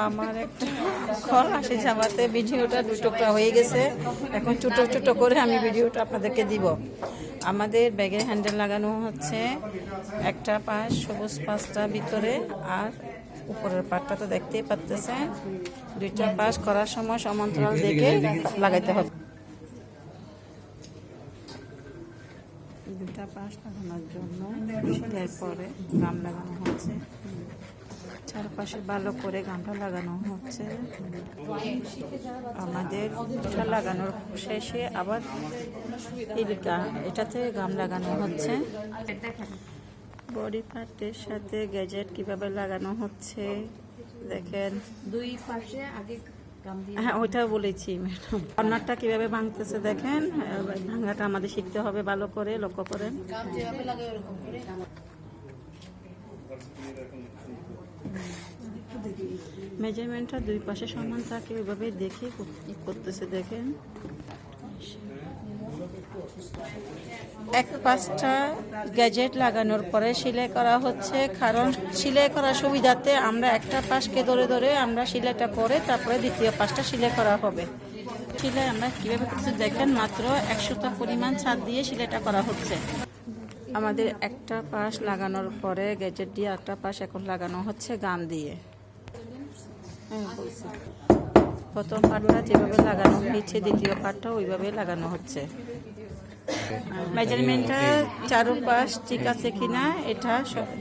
আমার একটা কল আসে জামাতে, ভিডিওটা 2 টুকরা হয়ে গেছে। এখন ছোট ছোট করে আমি ভিডিওটা আপনাদেরকে দিব। আমাদের ব্যাগের হ্যান্ডেল লাগানো হচ্ছে, একটা পাশ সবুজ পাশটা ভিতরে, আর উপরের পাটটা তো দেখতেই পাচ্ছেন। 2টা পাশ করার সময় সমান্তরাল দেখে লাগাইতে হবে। 2টা পাশ লাগানোর জন্য সেলাই পরে গাম লাগানো হচ্ছে, চারপাশে ভালো করে গামটা লাগানো হচ্ছে। আমাদের এটা লাগানোর শেষে আবার এটাতে গাম লাগানো হচ্ছে। বডি পার্টের সাথে গ্যাজেট কিভাবে লাগানো হচ্ছে দেখেন। 2 পাশে আগে হ্যাঁ, ওইটাও বলেছি ম্যাডাম। কর্নারটা কিভাবে ভাঙতেছে দেখেন, ভাঙাটা আমাদের শিখতে হবে ভালো করে, লক্ষ্য করেন। মেজারমেন্টটা 2 পাশে সমান থাকে, ওইভাবে দেখে করতেছে দেখেন। এক পাশটা গ্যাজেট লাগানোর পরে সেলাই করা হচ্ছে, কারণ সেলাই করার সুবিধাতে আমরা একটা পাশকে ধরে ধরে আমরা সেলাইটা করে তারপরে দ্বিতীয় পাশটা সেলাই করা হবে। সেলাই আমরা কীভাবে করছি দেখেন, মাত্র 1 সুতা পরিমাণ ছাদ দিয়ে সেলাইটা করা হচ্ছে। আমাদের একটা পাশ লাগানোর পরে গ্যাজেট দিয়ে একটা পাশ এখন লাগানো হচ্ছে গাম দিয়ে। প্রথম পাটটা যেভাবে লাগানো হয়েছে দ্বিতীয় পাটটা ওইভাবে লাগানো হচ্ছে। মেজারমেন্টটা চারপাশ ঠিক আছে কিনা এটা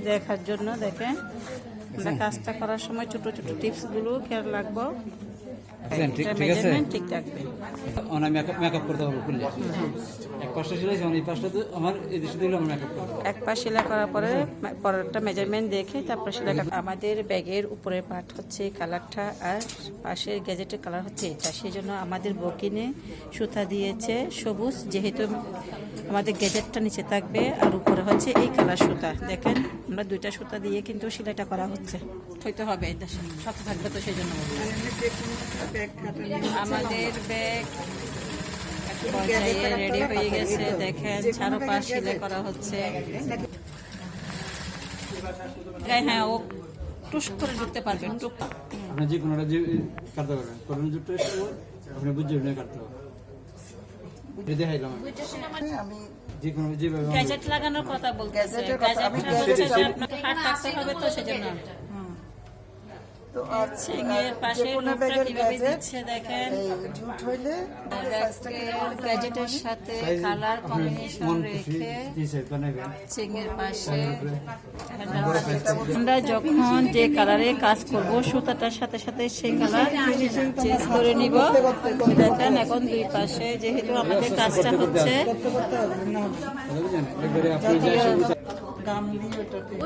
দেখার জন্য দেখেন, আমরা কাজটা করার সময় ছোট ছোট টিপসগুলো খেয়াল রাখবো। ঠিক থাকবে। এক পাশ সেলাই করার পরে পরেরটা মেজারমেন্ট দেখে তারপরে সেলাইটা। আমাদের ব্যাগের উপরের পার্ট হচ্ছে কালারটা, আর পাশের গ্যাজেটের কালার হচ্ছে এটা। সেই জন্য আমাদের বকিনে সুতা দিয়েছে সবুজ, যেহেতু আমাদের গ্যাজেটটা নিচে থাকবে আর উপরে হচ্ছে এই কালার সুতা। দেখেন আমরা 2টা সুতা দিয়ে কিন্তু সেলাইটা করা হচ্ছে, হইতে হবে সাথে থাকবে, তো সেই জন্য আমাদের ব্যাগ রেডি হয়ে গেছে। দেখেন চারপাশ সেলাই করা হচ্ছে। হ্যাঁ, ও টুস করে ঢুকতে পারবেন। আপনি যে কোনোটা যে কাটতে পারবেন, কোন জুটটা আপনি বুঝে কাটতে হবে। দেখাইলাম আমি যে কোনো যেভাবে গ্যাজেট লাগানোর কথা বলতেছে। গ্যাজেটটা আপনাকে হাত রাখতে হবে, তো সেজন্য তো চিংয়ের পাশে নোটটা কিভাবে দিচ্ছে দেখেন। গ্যাজেটের সাথে কালার কম্বিনেশন রেখে চিংয়ের পাশে আমরা যখন যে কালারে কাজ করব সুতাটার সাথে সাথে সেই কালার চেঞ্জ করে নিব। দেখেন এখন 2 পাশে যেহেতু আমাদের কাজটা হচ্ছে